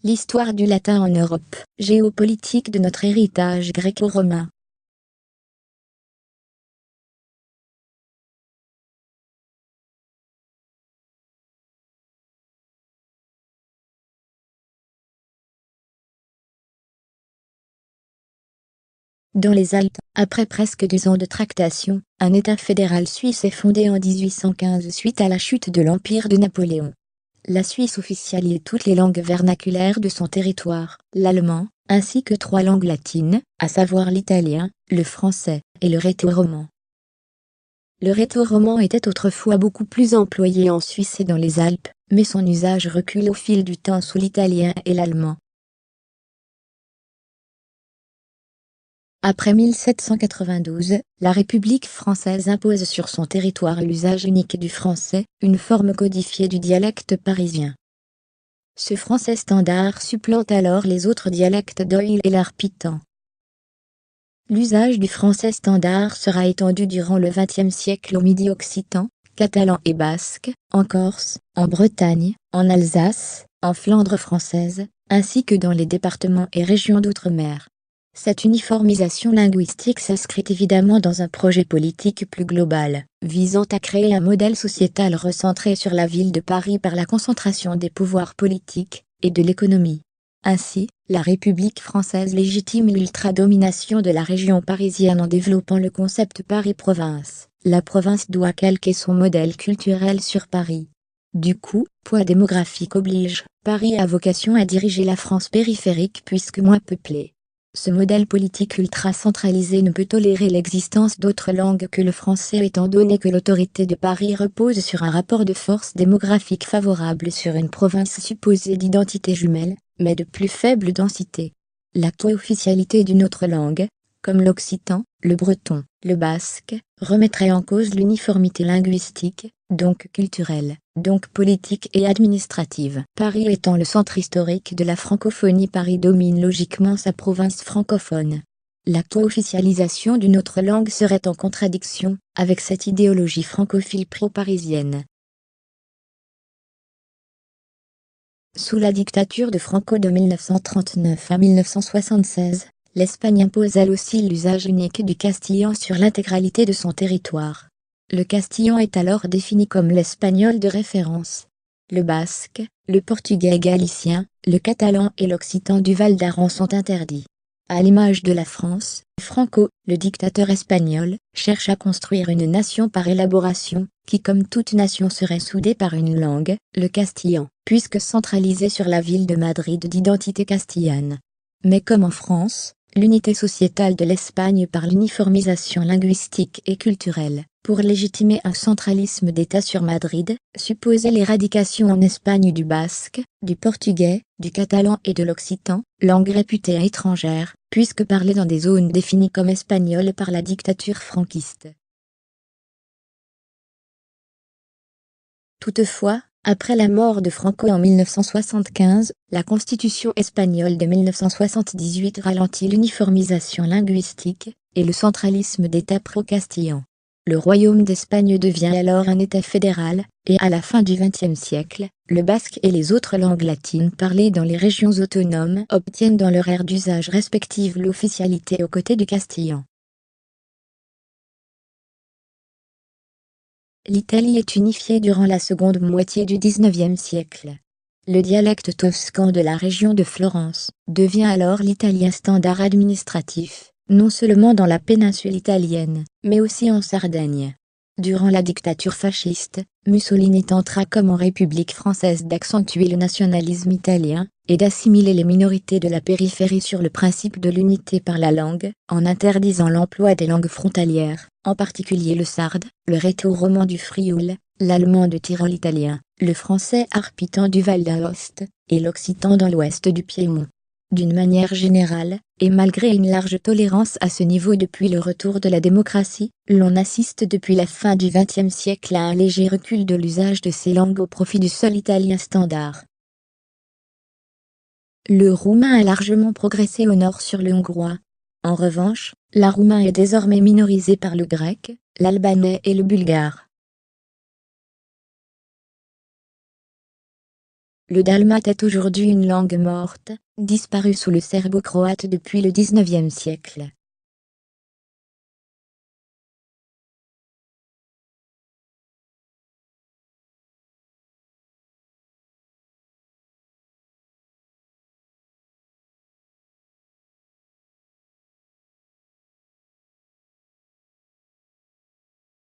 L'histoire du latin en Europe, géopolitique de notre héritage gréco-romain. Dans les Alpes, après presque 2 ans de tractation, un État fédéral suisse est fondé en 1815 suite à la chute de l'Empire de Napoléon. La Suisse officialise toutes les langues vernaculaires de son territoire, l'allemand, ainsi que 3 langues latines, à savoir l'italien, le français et le rhéto-roman. Le rhéto-roman était autrefois beaucoup plus employé en Suisse et dans les Alpes, mais son usage recule au fil du temps sous l'italien et l'allemand. Après 1792, la République française impose sur son territoire l'usage unique du français, une forme codifiée du dialecte parisien. Ce français standard supplante alors les autres dialectes d'Oïl et l'Arpitan. L'usage du français standard sera étendu durant le XXe siècle au Midi occitan, catalan et basque, en Corse, en Bretagne, en Alsace, en Flandre française, ainsi que dans les départements et régions d'outre-mer. Cette uniformisation linguistique s'inscrit évidemment dans un projet politique plus global, visant à créer un modèle sociétal recentré sur la ville de Paris par la concentration des pouvoirs politiques et de l'économie. Ainsi, la République française légitime l'ultradomination de la région parisienne en développant le concept Paris-Province. La province doit calquer son modèle culturel sur Paris. Du coup, poids démographique oblige, Paris a vocation à diriger la France périphérique puisque moins peuplée. Ce modèle politique ultra-centralisé ne peut tolérer l'existence d'autres langues que le français étant donné que l'autorité de Paris repose sur un rapport de force démographique favorable sur une province supposée d'identité jumelle, mais de plus faible densité. La co-officialité d'une autre langue, comme l'occitan, le breton, le basque, remettrait en cause l'uniformité linguistique, donc culturelle, donc politique et administrative. Paris étant le centre historique de la francophonie, Paris domine logiquement sa province francophone. La co-officialisation d'une autre langue serait en contradiction avec cette idéologie francophile pro-parisienne. Sous la dictature de Franco de 1939 à 1976, l'Espagne impose elle aussi l'usage unique du castillan sur l'intégralité de son territoire. Le castillan est alors défini comme l'espagnol de référence. Le basque, le portugais galicien, le catalan et l'occitan du Val d'Aran sont interdits. À l'image de la France, Franco, le dictateur espagnol, cherche à construire une nation par élaboration, qui comme toute nation serait soudée par une langue, le castillan, puisque centralisée sur la ville de Madrid d'identité castillane. Mais comme en France, l'unité sociétale de l'Espagne par l'uniformisation linguistique et culturelle, pour légitimer un centralisme d'État sur Madrid, supposait l'éradication en Espagne du basque, du portugais, du catalan et de l'occitan, langue réputée étrangère, puisque parlée dans des zones définies comme espagnoles par la dictature franquiste. Toutefois, après la mort de Franco en 1975, la Constitution espagnole de 1978 ralentit l'uniformisation linguistique et le centralisme d'État pro-castillan. Le Royaume d'Espagne devient alors un État fédéral, et à la fin du XXe siècle, le basque et les autres langues latines parlées dans les régions autonomes obtiennent dans leur aire d'usage respective l'officialité aux côtés du castillan. L'Italie est unifiée durant la seconde moitié du XIXe siècle. Le dialecte toscan de la région de Florence devient alors l'italien standard administratif, non seulement dans la péninsule italienne, mais aussi en Sardaigne. Durant la dictature fasciste, Mussolini tentera comme en République française d'accentuer le nationalisme italien, et d'assimiler les minorités de la périphérie sur le principe de l'unité par la langue, en interdisant l'emploi des langues frontalières, en particulier le sarde, le rhéto-roman du Frioul, l'allemand de Tyrol italien, le français arpitan du Val d'Aoste, et l'occitan dans l'ouest du Piémont. D'une manière générale, et malgré une large tolérance à ce niveau depuis le retour de la démocratie, l'on assiste depuis la fin du XXe siècle à un léger recul de l'usage de ces langues au profit du seul italien standard. Le roumain a largement progressé au nord sur le hongrois. En revanche, la roumain est désormais minorisée par le grec, l'albanais et le bulgare. Le dalmate est aujourd'hui une langue morte, disparue sous le serbo-croate depuis le XIXe siècle.